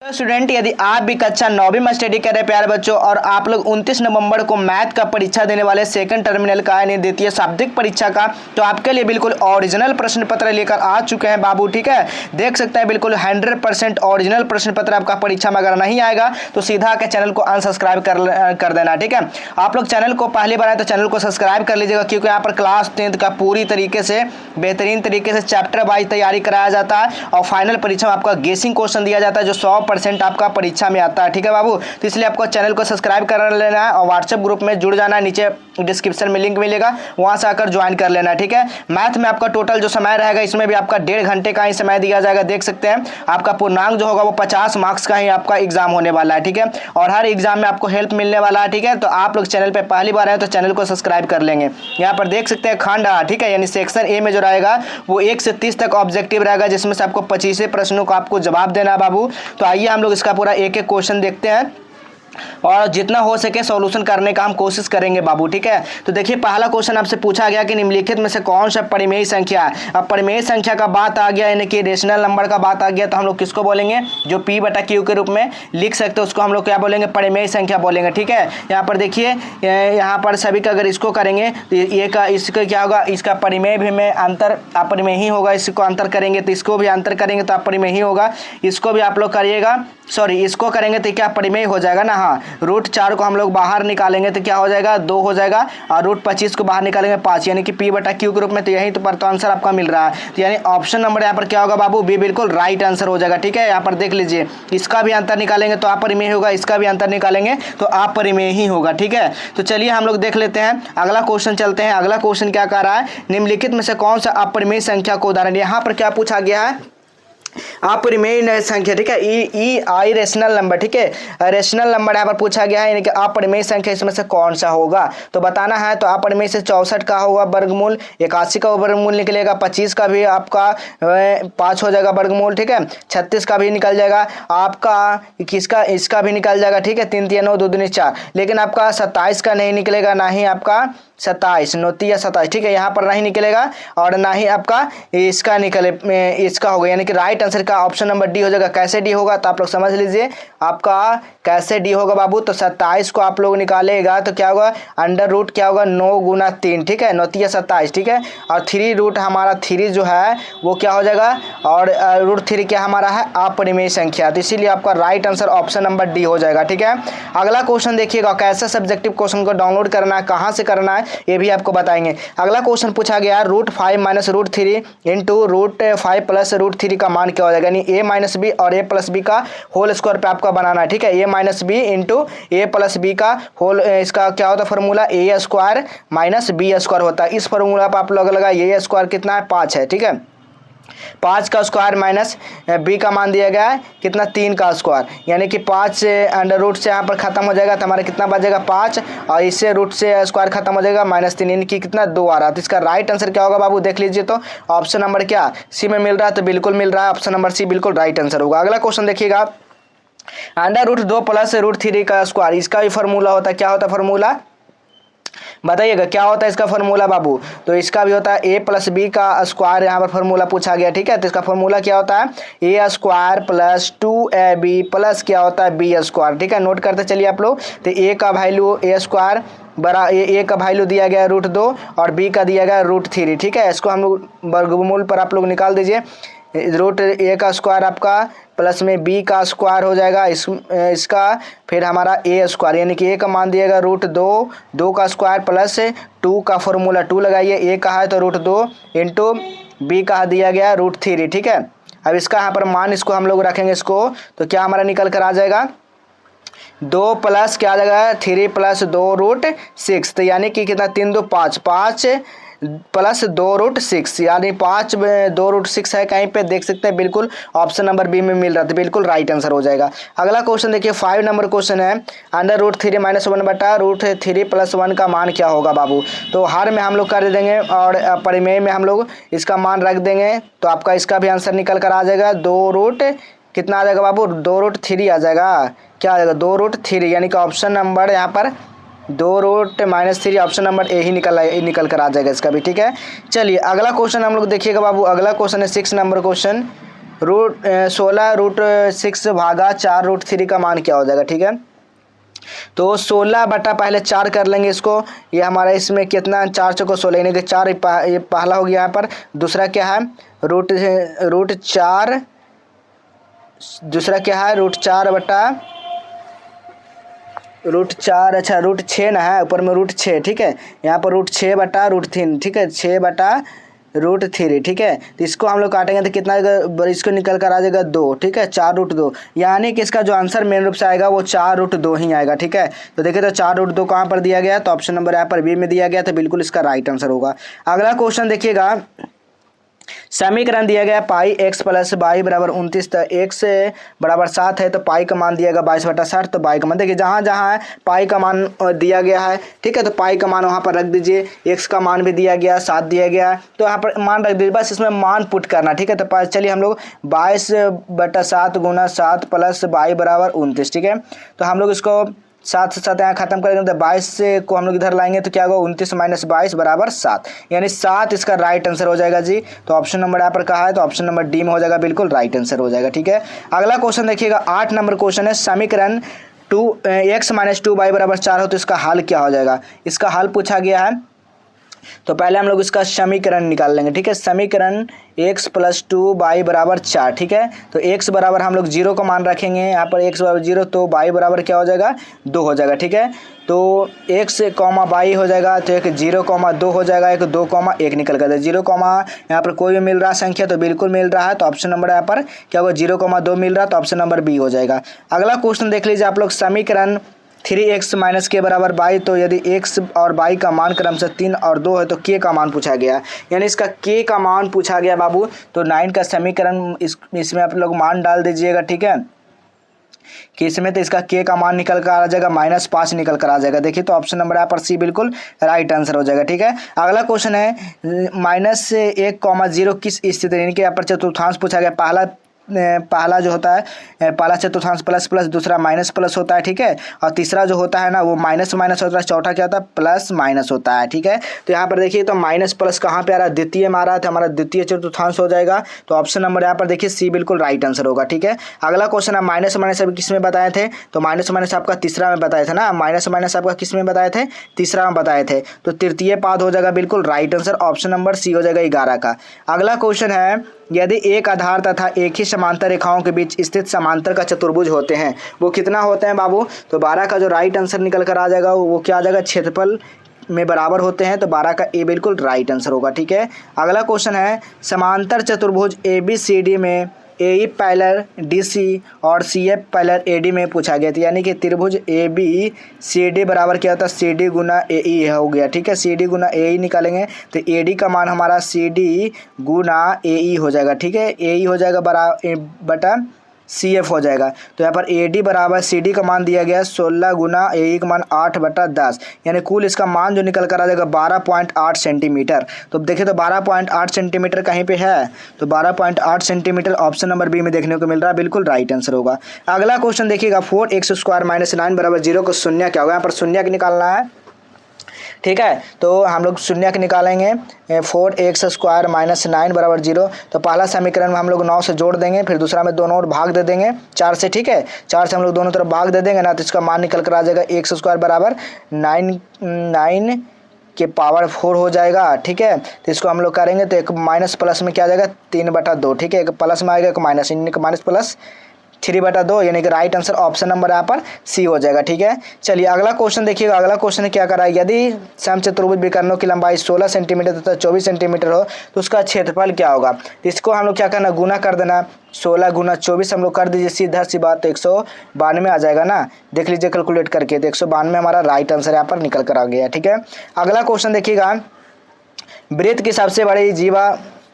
तो स्टूडेंट, यदि आप भी कक्षा 9वीं में स्टडी कर रहे प्यारे बच्चों और आप लोग 29 नवंबर को मैथ का परीक्षा देने वाले सेकंड टर्मिनल का यानी द्वितीय शाब्दिक परीक्षा का, तो आपके लिए बिल्कुल ओरिजिनल प्रश्न पत्र लेकर आ चुके हैं बाबू। ठीक है, देख सकते हैं बिल्कुल 100% ओरिजिनल प्रश्न पत्र आपका परीक्षा में अगर नहीं आएगा तो सीधा आके चैनल को अनसब्सक्राइब कर देना। ठीक है, आप लोग चैनल को पहली बार आए तो चैनल को सब्सक्राइब कर लीजिएगा, क्योंकि यहाँ पर क्लास 10th का पूरी तरीके से बेहतरीन तरीके से चैप्टर वाइज तैयारी कराया जाता है और फाइनल परीक्षा में आपका गेसिंग क्वेश्चन दिया जाता है जो 100% आपका परीक्षा में आता है। ठीक है बाबू, तो इसलिए आपको चैनल को सब्सक्राइब कर लेना है और व्हाट्सएप ग्रुप में जुड़ जाना है। नीचे डिस्क्रिप्शन में लिंक मिलेगा, वहां से आकर ज्वाइन कर लेना है। ठीक है, मैथ में आपका टोटल जो समय रहेगा इसमें भी आपका 1.5 घंटे का ही समय दिया जाएगा। देख सकते हैं आपका पूर्णांक जो होगा वो 50 मार्क्स का ही आपका एग्जाम होने वाला है। ठीक है, और हर एग्जाम में आपको हेल्प मिलने वाला है। ठीक है, तो आप लोग चैनल पर पहली बार आए तो चैनल को सब्सक्राइब कर लेंगे। यहाँ पर देख सकते हैं खंड आ, ठीक है, यानी सेक्शन ए में जो रहेगा वो 1 से 30 तक ऑब्जेक्टिव रहेगा, जिसमें से आपको 25 प्रश्नों का आपको जवाब देना है बाबू। तो आइए हम लोग इसका पूरा एक एक क्वेश्चन देखते हैं और जितना हो सके सॉल्यूशन करने का हम कोशिश करेंगे बाबू। ठीक है, तो देखिए पहला क्वेश्चन आपसे पूछा गया कि निम्नलिखित में से कौन सा परिमेय संख्या है। अब परिमेय संख्या का बात आ गया यानी कि रेशनल नंबर का बात आ गया, तो हम लोग किसको बोलेंगे, जो P बटा Q के रूप में लिख सकते हैं उसको हम लोग क्या बोलेंगे, परिमेय संख्या बोलेंगे। ठीक है, यहाँ पर देखिए यहाँ पर सभी का अगर इसको करेंगे तो ये का इसका क्या होगा, इसका परिमेय भी में अंतर अपरिमेय ही होगा। इसको अंतर करेंगे तो इसको भी अंतर करेंगे तो अपरिमेय ही होगा। इसको भी आप लोग करिएगा, सॉरी इसको करेंगे तो क्या परिमेय हो जाएगा ना। हाँ, √4 को हम लोग बाहर निकालेंगे तो क्या हो जाएगा, 2 हो जाएगा और √25 को बाहर निकालेंगे 5, यानी कि P बटा Q के रूप में। तो यही तो आंसर आपका मिल रहा है, तो यानी ऑप्शन नंबर यहाँ पर क्या होगा बाबू, बी बिल्कुल राइट आंसर हो जाएगा। ठीक है, यहाँ पर देख लीजिए इसका भी अंतर निकालेंगे तो अपरिमेय होगा, इसका भी अंतर निकालेंगे तो अपरिमेय ही होगा। ठीक है, तो चलिए हम लोग देख लेते हैं अगला क्वेश्चन चलते हैं। अगला क्वेश्चन क्या कह रहा है, निम्नलिखित में से कौन सा अपरिमेय संख्या को उदाहरण। यहाँ पर क्या पूछा गया है, अपरिमेय संख्या। ठीक है, ई आई रेशनल नंबर। ठीक है, रेशनल नंबर यहाँ पर पूछा गया है, यानी कि अपरिमेय संख्या इसमें से कौन सा होगा तो बताना है। तो अपरिमेय से 64 का होगा वर्गमूल, 81 का वर्गमूल निकलेगा, 25 का भी आपका 5 हो जाएगा वर्गमूल। ठीक है, 36 का भी निकल जाएगा आपका, किसका इसका भी निकल जाएगा। ठीक है, 3 3 9 2 2 4, लेकिन आपका 27 का नहीं निकलेगा, ना ही आपका 27 9 27। ठीक है, यहाँ पर नहीं निकलेगा और ना ही आपका इसका निकले, इसका होगा, यानी कि राइट आंसर का ऑप्शन नंबर डी हो जाएगा। कैसे डी होगा तो आप लोग समझ लीजिए, आपका कैसे डी होगा बाबू। तो 27 को आप लोग निकालेगा तो क्या होगा, अंडर रूट क्या होगा 9 गुना 3। ठीक है, 9 3 27। ठीक है, और 3 रूट हमारा 3 जो है वो क्या हो जाएगा, और √3 क्या हमारा है, अपरिमेय संख्या, तो इसीलिए आपका right answer option number D हो जाएगा। ठीक है, अगला क्वेश्चन देखिएगा, कैसे सब्जेक्टिव क्वेश्चन को डाउनलोड करना है, कहाँ से करना है ये भी आपको बताएंगे। अगला क्वेश्चन पूछा गया √5 - √3 इंटू √5 प्लस √3 का मान क्या हो जाएगा, यानी a - b और a + b का होल स्क्वायर पे आपका बनाना है। ठीक है, a - b into a + b का होल, इसका क्या होता है फॉर्मूला, a² - b² होता है। इस फॉर्मूला पर आप लोग लगा a स्क्वायर कितना है, 5 है। ठीक है, 5 का स्क्वायर माइनस b का मान दिया गया है कितना, 3 का स्क्वायर, यानी कि 5 से अंडर रूट से यहाँ पर खत्म हो जाएगा तो हमारा कितना बचेगा 5, और इससे रूट से स्क्वायर खत्म हो जाएगा -3, यानी कि कितना 2 आ रहा है। तो इसका राइट आंसर क्या होगा बाबू, देख लीजिए तो ऑप्शन नंबर क्या सी में मिल रहा है, तो बिल्कुल मिल रहा है, ऑप्शन नंबर सी बिल्कुल राइट आंसर होगा। अगला क्वेश्चन देखिएगा, √2 प्लस √3 का स्क्वायर, इसका भी फॉर्मूला होता है, क्या होता है फॉर्मूला बताइएगा, क्या होता है इसका फॉर्मूला बाबू। तो इसका भी होता है a + b का स्क्वायर, यहाँ पर फॉर्मूला पूछा गया। ठीक है, तो इसका फॉर्मूला क्या होता है, a² + 2ab प्लस क्या होता है b²। ठीक है, नोट करते चलिए आप लोग। तो a का वैल्यू a² बड़ा a का वैल्यू दिया गया √2 और b का दिया गया √3। ठीक है, इसको हम लोग वर्गमूल पर आप लोग निकाल दीजिए, √a का स्क्वायर आपका प्लस में b का स्क्वायर हो जाएगा, इसका फिर हमारा a², यानी कि a का मान दिएगा √2, 2 का स्क्वायर प्लस 2 का फॉर्मूला 2 लगाइए, a का है तो √2 इंटू b का दिया गया √3। ठीक है, अब इसका यहाँ पर मान इसको हम लोग रखेंगे इसको, तो क्या हमारा निकल कर आ जाएगा 2 प्लस क्या आ जाएगा 3 + 2 √6, तो यानी कि कितना 3 2 5, 5 प्लस 2 √6, यानी 5 2 √6 है कहीं पे, देख सकते हैं बिल्कुल ऑप्शन नंबर बी में मिल रहा था, बिल्कुल राइट आंसर हो जाएगा। अगला क्वेश्चन देखिए 5 नंबर क्वेश्चन है, अंडर √3 - 1 बटा √3 + 1 का मान क्या होगा बाबू। तो हर में हम लोग कर देंगे और परिमेय में हम लोग इसका मान रख देंगे, तो आपका इसका भी आंसर निकल कर आ जाएगा 2 कितना आ जाएगा बाबू, 2 √3 आ जाएगा, क्या आ जाएगा 2 √3, यानी कि ऑप्शन नंबर यहाँ पर 2 -3 ऑप्शन नंबर ए ही निकल कर आ जाएगा इसका भी। ठीक है, चलिए अगला क्वेश्चन हम लोग देखिएगा बाबू। अगला क्वेश्चन है 6 नंबर क्वेश्चन, रूट 16√6 भागा 4√3 का मान क्या हो जाएगा, ठीक है। तो 16 बटा पहले 4 कर लेंगे इसको, ये हमारा इसमें कितना 4 चौको 16 यानी कि 4 ये पहला हो गया यहाँ पर। दूसरा क्या है रूट 4, दूसरा क्या है √4 बटा √4, अच्छा √6 ना है, ऊपर में √6, ठीक है। यहाँ पर √6 बटा √3, ठीक है, 6 बटा √3, ठीक है। तो इसको हम लोग काटेंगे तो कितना आएगा, इसको निकल कर आ जाएगा 2, ठीक है, 4√2, यानी कि इसका जो आंसर मेन रूप से आएगा वो 4√2 ही आएगा, ठीक है। तो देखिए तो 4√2 कहाँ पर दिया गया, तो ऑप्शन नंबर यहाँ पर बी में दिया गया, तो बिल्कुल इसका राइट आंसर होगा। अगला क्वेश्चन देखिएगा, समीकरण दिया गया पाई x प्लस वाई बराबर 29, तो x बराबर 7 है तो पाई का मान दिया गया 22/60, तो पाई का मान देखिए जहाँ जहाँ है पाई का मान दिया गया है, ठीक है, तो पाई का मान वहाँ पर रख दीजिए। x का मान भी दिया गया, 7 दिया गया, तो यहाँ पर मान रख दीजिए, बस इसमें मान पुट करना, ठीक है। तो चलिए हम लोग 22/7 गुना 7 प्लस वाई बराबर 29, ठीक है। तो हम लोग इसको 7 से 7 यहाँ खत्म करेंगे तो 22 को हम लोग इधर लाएंगे तो क्या होगा 29 - 22 बराबर 7, यानी 7 इसका राइट आंसर हो जाएगा जी। तो ऑप्शन नंबर यहाँ पर कहा है, तो ऑप्शन नंबर डी में हो जाएगा, बिल्कुल राइट आंसर हो जाएगा, ठीक है। अगला क्वेश्चन देखिएगा, 8 नंबर क्वेश्चन है, समीकरण x - 2y बराबर 4 हो तो इसका हल क्या हो जाएगा, इसका हल पूछा गया है। तो पहले हम लोग इसका समीकरण निकाल लेंगे, ठीक है। समीकरण x + 2y बराबर 4, ठीक है। तो x बराबर हम लोग 0 का मान रखेंगे, यहाँ पर x बराबर 0, तो y बराबर क्या हो जाएगा 2 हो जाएगा, ठीक है। तो x, y हो जाएगा, तो एक 0, 2 हो जाएगा, एक 2, 1 निकल कर 0, यहाँ पर कोई भी मिल रहा संख्या तो बिल्कुल मिल रहा है, तो ऑप्शन नंबर यहाँ पर क्या होगा 0, 2 मिल रहा है, तो ऑप्शन नंबर बी हो जाएगा। अगला क्वेश्चन देख लीजिए आप लोग, समीकरण 3x - k बराबर 22, तो यदि x और y का मान क्रम से 3 और 2 है तो k का मान पूछा गया, यानी इसका k का मान पूछा गया बाबू। तो 9 का समीकरण इसमें आप लोग मान डाल दीजिएगा, ठीक है, कि इसमें तो इसका k का मान निकल कर आ जाएगा -5 निकल कर आ जाएगा। देखिए तो ऑप्शन नंबर यहाँ पर सी बिल्कुल राइट आंसर हो जाएगा, ठीक है। अगला क्वेश्चन है -1, 0 किस स्थिति, यानी कि यहाँ पर चतुर्थांश पूछा गया। पहला जो होता है पहला चतुर्थांश प्लस प्लस, दूसरा माइनस प्लस होता है, ठीक है, और तीसरा जो होता है ना वो माइनस माइनस होता है, चौथा क्या होता है प्लस माइनस होता है, ठीक है। तो यहाँ पर देखिए तो माइनस प्लस कहाँ पे आ रहा है, द्वितीय में आ रहा है, तो हमारा द्वितीय चतुर्थांश हो जाएगा। तो ऑप्शन नंबर यहाँ पर देखिए सी बिल्कुल राइट आंसर होगा, ठीक है। अगला क्वेश्चन है माइनस माइनस अभी किस में बताए थे, तो माइनस माइनस आपका तीसरा में बताए थे ना, माइनस माइनस आपका किस में बताए थे, तीसरा में बताए थे, तो तृतीय पाद हो जाएगा बिल्कुल right answer, option number C हो जाएगा 11 का। अगला क्वेश्चन है, यदि एक आधार तथा एक ही समांतर रेखाओं के बीच स्थित समांतर का चतुर्भुज होते हैं वो कितना होते हैं बाबू, तो 12 का जो राइट आंसर निकल कर आ जाएगा वो क्या आ जाएगा, क्षेत्रफल में बराबर होते हैं, तो 12 का ए बिल्कुल राइट आंसर होगा, ठीक है। अगला क्वेश्चन है, समांतर चतुर्भुज ABCD में AE पैरेलल DC और CF पैरेलल AD में पूछा गया था, यानी कि त्रिभुज ABCD बराबर क्या होता है CD गुना AE हो गया, ठीक है। CD गुना AE निकालेंगे तो AD का मान हमारा CD गुना AE हो जाएगा, ठीक है, AE हो जाएगा बटा CF हो जाएगा। तो यहाँ पर AD बराबर CD का मान दिया गया 16 गुना AE का मान 8/10, यानी कुल इसका मान जो निकल कर आ जाएगा 12.8 सेंटीमीटर। तो देखें तो 12.8 सेंटीमीटर कहीं पे है, तो 12.8 सेंटीमीटर ऑप्शन नंबर बी में देखने को मिल रहा है, बिल्कुल राइट आंसर होगा। अगला क्वेश्चन देखिएगा, 4x² - 9 बराबर 0 को शून्य क्या होगा, यहाँ पर शून्य निकालना है, ठीक है। तो हम लोग शून्य निकालेंगे, 4x² - 9 बराबर 0, तो पहला समीकरण में हम लोग 9 से जोड़ देंगे, फिर दूसरा में दोनों ओर भाग दे देंगे 4 से, ठीक है, 4 से हम लोग दोनों तरफ भाग दे देंगे ना, तो इसका मान निकल कर आ जाएगा x² बराबर 9 के पावर 4 हो जाएगा, ठीक है। तो इसको हम लोग करेंगे तो एक माइनस प्लस में क्या आ जाएगा 3/2, ठीक है, एक प्लस में आएगा एक माइनस, माइनस प्लस 3/2, यानी कि राइट आंसर ऑप्शन नंबर यहाँ पर सी हो जाएगा, ठीक है। चलिए अगला क्वेश्चन देखिएगा, अगला क्वेश्चन क्या करा है, यदि समचतुर्भुज विकर्णों की लंबाई 16 सेंटीमीटर तथा 24 सेंटीमीटर हो तो उसका क्षेत्रफल क्या होगा, तो इसको हम लोग क्या करना, गुना कर देना, 16 गुना 24 हम लोग कर दीजिए, सीधा सी बात, तो 192 आ जाएगा ना, देख लीजिए कैलकुलेट करके, तो 192 हमारा राइट आंसर यहाँ पर निकल कर आ गया, ठीक है। अगला क्वेश्चन देखिएगा, वृत्त की सबसे बड़ी जीवा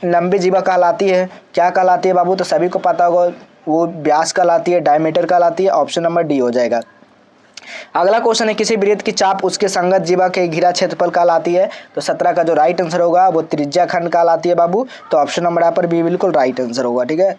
लंबी जीवा कहलाती है, क्या कहलाती है बाबू, तो सभी को पता होगा वो व्यास कहलाती है, डायमीटर कहलाती है, ऑप्शन नंबर डी हो जाएगा। अगला क्वेश्चन है, किसी वृत्त की चाप उसके संगत जीवा के घिरा क्षेत्रफल कहलाती है, तो 17 का जो राइट आंसर होगा वो त्रिज्या खंड कहलाती है बाबू, तो ऑप्शन नंबर यहाँ पर बी बिल्कुल राइट आंसर होगा, ठीक है।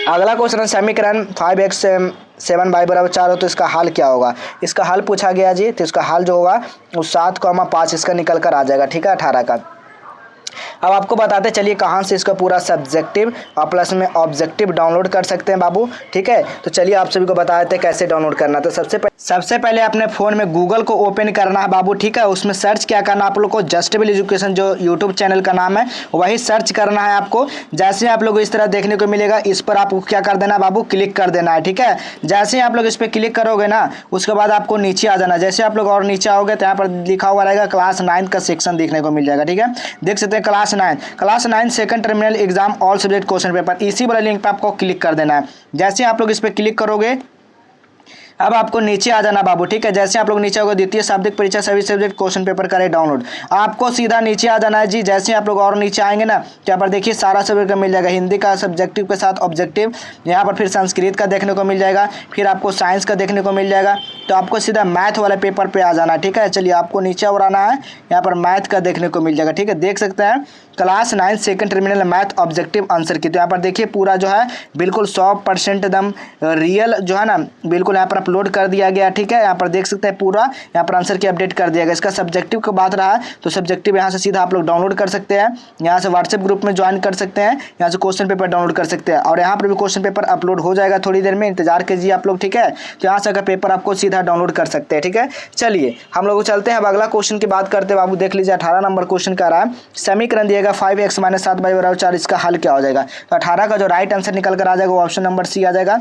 अगला क्वेश्चन है, समीकरण 5x 7y बराबर 4 हो तो इसका हल क्या होगा, इसका हल पूछा गया जी, तो इसका हल जो होगा वो 7, 5 इसका निकल कर आ जाएगा, ठीक है, 18 का। अब आपको बताते चलिए कहाँ से इसका पूरा सब्जेक्टिव और प्लस में ऑब्जेक्टिव डाउनलोड कर सकते हैं बाबू। ठीक है, तो चलिए आप सभी को बता देते हैं कैसे डाउनलोड करना। तो सबसे पहले अपने फ़ोन में गूगल को ओपन करना है बाबू। ठीक है, उसमें सर्च क्या करना है आप लोग को, जस्टेबल एजुकेशन जो यूट्यूब चैनल का नाम है वही सर्च करना है आपको। जैसे आप लोग इस तरह देखने को मिलेगा, इस पर आपको क्या कर देना है बाबू, क्लिक कर देना है। ठीक है, जैसे ही आप लोग इस पर क्लिक करोगे ना, उसके बाद आपको नीचे आ जाना। जैसे आप लोग और नीचे आओगे तो यहाँ पर लिखा हुआ रहेगा क्लास 9 का सेक्शन देखने को मिल जाएगा। ठीक है, देख सकते हैं class 9 second terminal exam all subject question paper, इसी वाले लिंक पे आपको क्लिक कर देना है। जैसे आप लोग इस पर क्लिक करोगे अब आपको नीचे आ जाना बाबू। ठीक है, जैसे आप लोग नीचे आओगे द्वितीय शाब्दिक परीक्षा सभी सब्जेक्ट क्वेश्चन पेपर करें डाउनलोड, आपको सीधा नीचे आ जाना है जी। जैसे आप लोग और नीचे आएंगे ना, यहाँ पर देखिए सारा सब्जेक्ट का मिल जाएगा, हिंदी का सब्जेक्टिव के साथ ऑब्जेक्टिव, यहाँ पर फिर संस्कृत का देखने को मिल जाएगा, फिर आपको साइंस का देखने को मिल जाएगा। तो आपको सीधा मैथ वाले पेपर पे आ जाना है। ठीक है, चलिए आपको नीचे और आना है, यहाँ पर मैथ का देखने को मिल जाएगा। ठीक है, देख सकते हैं class 9 second terminal math objective answer की। तो यहाँ पर देखिए पूरा जो है बिल्कुल 100% एकदम रियल जो है ना, बिल्कुल यहाँ पर अपलोड कर दिया गया। ठीक है, यहाँ पर देख सकते हैं पूरा यहाँ पर आंसर की अपडेट कर दिया गया। इसका सब्जेक्टिव की बात रहा तो सब्जेक्टिव यहाँ से सीधा आप लोग डाउनलोड कर सकते हैं, यहाँ से व्हाट्सएप ग्रुप में ज्वाइन कर सकते हैं, यहाँ से क्वेश्चन पेपर डाउनलोड कर सकते हैं और यहाँ पर भी क्वेश्चन पेपर अपलोड हो जाएगा थोड़ी देर में, इंतजार कीजिए आप लोग। ठीक है, तो यहाँ से अगर पेपर आपको सीधा डाउनलोड कर सकते हैं। ठीक है, चलिए हम लोग चलते हैं अब अगला क्वेश्चन की बात करते हैं बाबू। देख लीजिए 18 नंबर क्वेश्चन का रहा है, समीकरण दिएगा 5x - 7y = 4, इसका हल क्या हो जाएगा। तो 18 का जो राइट आंसर निकल कर आ जाएगा वो ऑप्शन नंबर सी आ जाएगा।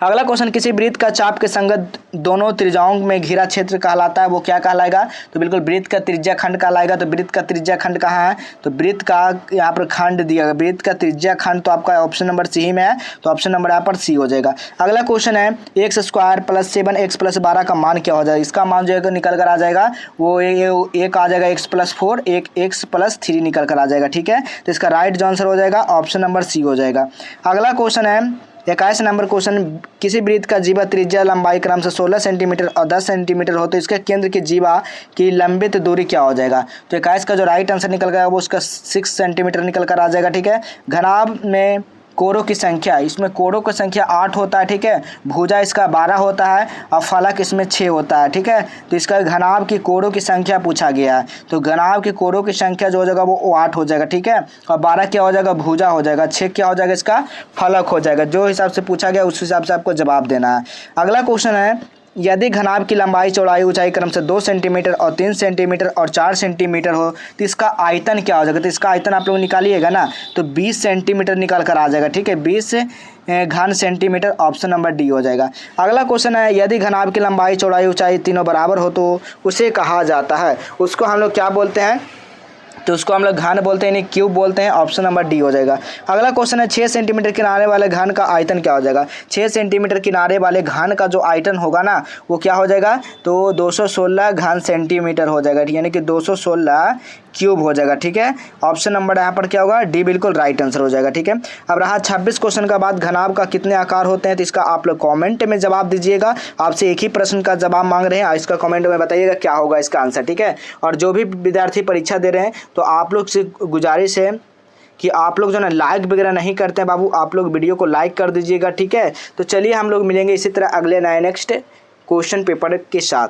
अगला क्वेश्चन, किसी वृत्त का चाप के संगत दोनों त्रिज्याओं में घिरा क्षेत्र कहलाता है, वो क्या कहलाएगा। तो बिल्कुल वृत्त का त्रिज्या खंड कहलाएगा। तो वृत्त का त्रिज्या खंड कहाँ है, तो वृत्त का यहाँ पर खंड दिया गया, वृत्त का त्रिज्या खंड तो आपका ऑप्शन नंबर सी में है, तो ऑप्शन नंबर यहाँ पर सी हो जाएगा। अगला क्वेश्चन है x² + 7x + 12 का मान क्या हो जाएगा। इसका मान जो है निकल कर आ जाएगा वो एक आ जाएगा x + 4, एक x + 3 निकल कर आ जाएगा। ठीक है, तो इसका राइट जो आंसर हो जाएगा ऑप्शन नंबर सी हो जाएगा। अगला क्वेश्चन है 21 नंबर क्वेश्चन, किसी वृत्त का जीवा त्रिज्या लंबाई क्रम से 16 सेंटीमीटर और 10 सेंटीमीटर हो तो इसके केंद्र की जीवा की लंबित दूरी क्या हो जाएगा। तो 21 का जो राइट आंसर निकल गया वो उसका 6 सेंटीमीटर निकल कर आ जाएगा। ठीक है, घनाभ में कोरों की संख्या, इसमें कोरों की संख्या 8 होता है। ठीक है, भुजा इसका 12 होता है और फलक इसमें 6 होता है। ठीक है, तो इसका घनाभ की कोरों की संख्या पूछा गया है, तो घनाभ की कोरों की संख्या जो हो जाएगा वो 8 हो जाएगा। ठीक है, और 12 क्या हो जाएगा, भुजा हो जाएगा, 6 क्या हो जाएगा, इसका फलक हो जाएगा। जो हिसाब से पूछा गया उस हिसाब से आपको जवाब देना है। अगला क्वेश्चन है, यदि घनाभ की लंबाई चौड़ाई ऊंचाई क्रम से 2 सेंटीमीटर और 3 सेंटीमीटर और 4 सेंटीमीटर हो तो इसका आयतन क्या हो जाएगा। तो इसका आयतन आप लोग निकालिएगा ना तो 20 सेंटीमीटर निकल कर आ जाएगा। ठीक है, 20 घन सेंटीमीटर, ऑप्शन नंबर डी हो जाएगा। अगला क्वेश्चन है, यदि घनाभ की लंबाई चौड़ाई ऊंचाई तीनों बराबर हो तो उसे कहा जाता है, उसको हम लोग क्या बोलते हैं, तो उसको हम लोग घन बोलते हैं, यानी क्यूब बोलते हैं, ऑप्शन नंबर डी हो जाएगा। अगला क्वेश्चन है 6 सेंटीमीटर किनारे वाले घन का आयतन क्या हो जाएगा। 6 सेंटीमीटर किनारे वाले घन का जो आयतन होगा ना वो क्या हो जाएगा, तो 216 घन सेंटीमीटर हो जाएगा, यानी कि 216 क्यूब हो जाएगा। ठीक है, ऑप्शन नंबर यहाँ पर क्या होगा, डी बिल्कुल राइट आंसर हो जाएगा। ठीक है, अब रहा 26 क्वेश्चन का बाद, घनाभ का कितने आकार होते हैं, तो इसका आप लोग कमेंट में जवाब दीजिएगा। आपसे एक ही प्रश्न का जवाब मांग रहे हैं, इसका कमेंट में बताइएगा क्या होगा इसका आंसर। ठीक है, और जो भी विद्यार्थी परीक्षा दे रहे हैं तो आप लोग से गुजारिश है कि आप लोग जो ना लाइक वगैरह नहीं करते हैं बाबू, आप लोग वीडियो को लाइक कर दीजिएगा। ठीक है, तो चलिए हम लोग मिलेंगे इसी तरह अगले नए नेक्स्ट क्वेश्चन पेपर के साथ।